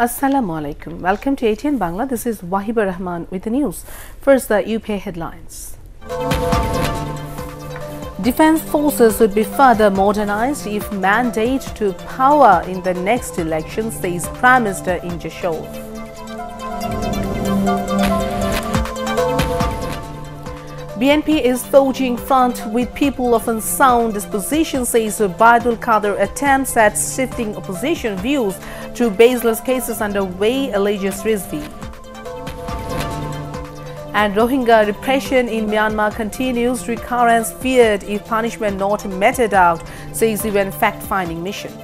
Assalamu alaikum. Welcome to ATN Bangla. This is Wahiba Rahman with the news. First, the UP headlines. Defense forces would be further modernized if mandate to power in the next election, says Prime Minister in Jashore. BNP is forging front with people of unsound disposition, says Ubaidul Qadir. Attempts at shifting opposition views through baseless cases underway, alleges Rizvi. And Rohingya repression in Myanmar continues. Recurrence feared if punishment not meted out, says UN fact-finding mission.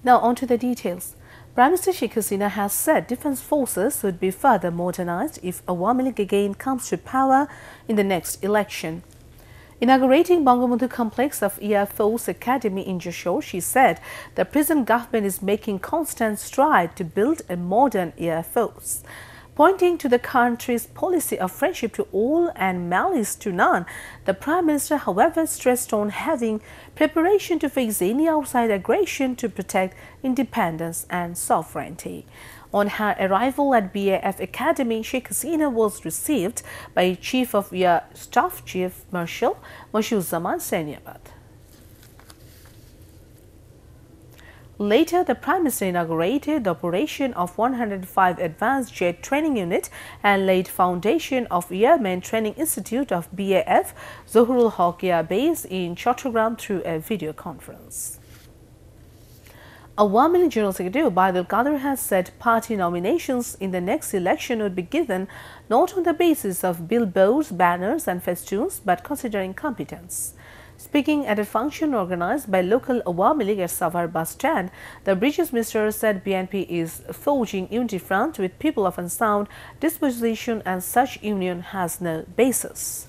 Now on to the details. Prime Minister Sheikh Hasina has said defense forces would be further modernized if Awami League again comes to power in the next election. Inaugurating Bangabandhu complex of Air Force Academy in Jashore, she said the present government is making constant stride to build a modern Air Force. Pointing to the country's policy of friendship to all and malice to none, the Prime Minister, however, stressed on having preparation to face any outside aggression to protect independence and sovereignty. On her arrival at BAF Academy, Sheikh Hasina was received by Chief of Air Staff Chief Marshal Moshiuzzaman Serniabad. Later, the Prime Minister inaugurated the operation of 105 Advanced Jet Training Unit and laid foundation of Airmen Training Institute of BAF Zohrul Haq Air Base in Chattogram through a video conference. Awami League General Secretary Ubaidul Qadir has said party nominations in the next election would be given not on the basis of billboards, banners and festoons, but considering competence. Speaking at a function organized by local Awami League at Savar bus stand, the Bridges Minister said BNP is forging unity front with people of unsound disposition and such union has no basis.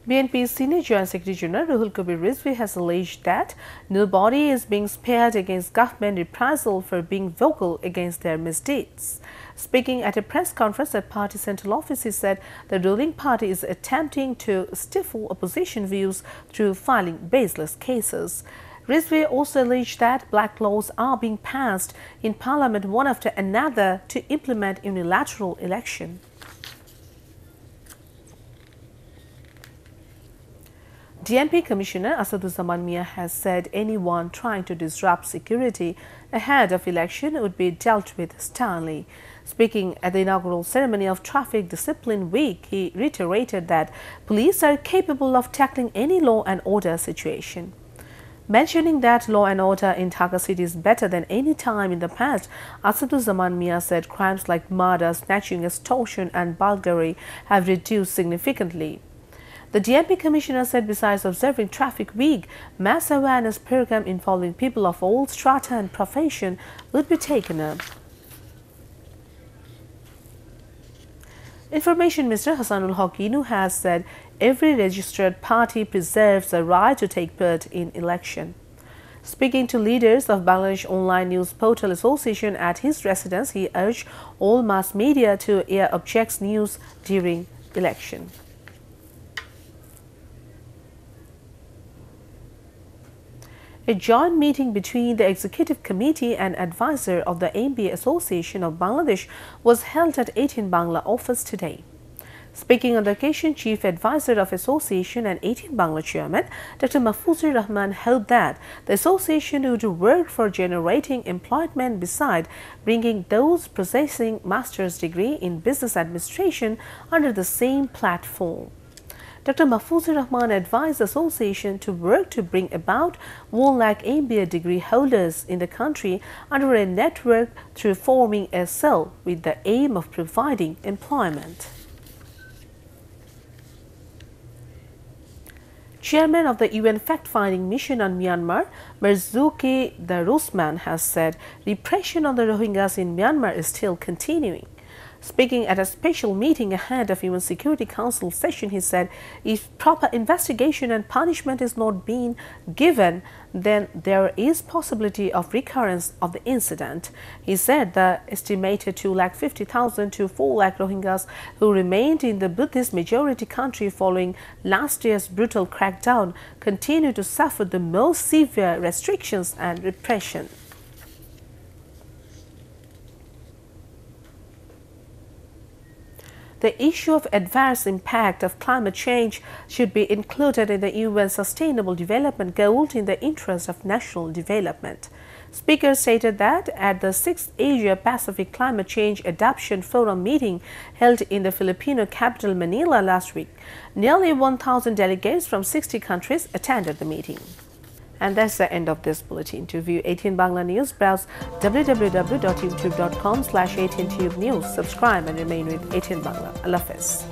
BNP's Senior Joint Secretary General Ruhul Kabir Rizvi has alleged that nobody is being spared against government reprisal for being vocal against their misdeeds. Speaking at a press conference at party central office, he said the ruling party is attempting to stifle opposition views through filing baseless cases. Rizvi also alleged that black laws are being passed in parliament one after another to implement unilateral election. DNP Commissioner Asaduzzaman Mia has said anyone trying to disrupt security ahead of election would be dealt with sternly. Speaking at the inaugural ceremony of Traffic Discipline Week, he reiterated that police are capable of tackling any law and order situation. Mentioning that law and order in Dhaka city is better than any time in the past, Asaduzzaman Mia said crimes like murder, snatching, extortion and burglary have reduced significantly. The DNP Commissioner said besides observing Traffic Week, mass awareness program involving people of all strata and profession would be taken up. Information Minister Hassanul Haqqinu has said every registered party preserves the right to take part in election. Speaking to leaders of Bangladesh Online News Portal Association at his residence, he urged all mass media to air objects news during election. A joint meeting between the Executive Committee and advisor of the MBA Association of Bangladesh was held at ATN Bangla office today. Speaking on the occasion, Chief Advisor of Association and ATN Bangla Chairman Dr. Mahfuzur Rahman held that the association would work for generating employment beside bringing those possessing master's degree in business administration under the same platform. Dr. Mahfuzur Rahman advised the association to work to bring about 1 lakh MBA degree holders in the country under a network through forming a cell with the aim of providing employment. Chairman of the UN fact-finding mission on Myanmar, Marzuki Darusman, has said repression of the Rohingyas in Myanmar is still continuing. Speaking at a special meeting ahead of UN Security Council session, he said, if proper investigation and punishment is not being given, then there is possibility of recurrence of the incident. He said the estimated 250,000 to 4 lakh Rohingyas who remained in the Buddhist majority country following last year's brutal crackdown continue to suffer the most severe restrictions and repression. The issue of adverse impact of climate change should be included in the UN Sustainable Development Goals in the interest of national development. Speaker stated that at the 6th Asia-Pacific Climate Change Adaptation Forum meeting held in the Filipino capital Manila last week, nearly 1,000 delegates from 60 countries attended the meeting. And that's the end of this bulletin. To view ATN Bangla News, browse www.youtube.com/ATNTube News. Subscribe and remain with ATN Bangla. Allah Hafiz.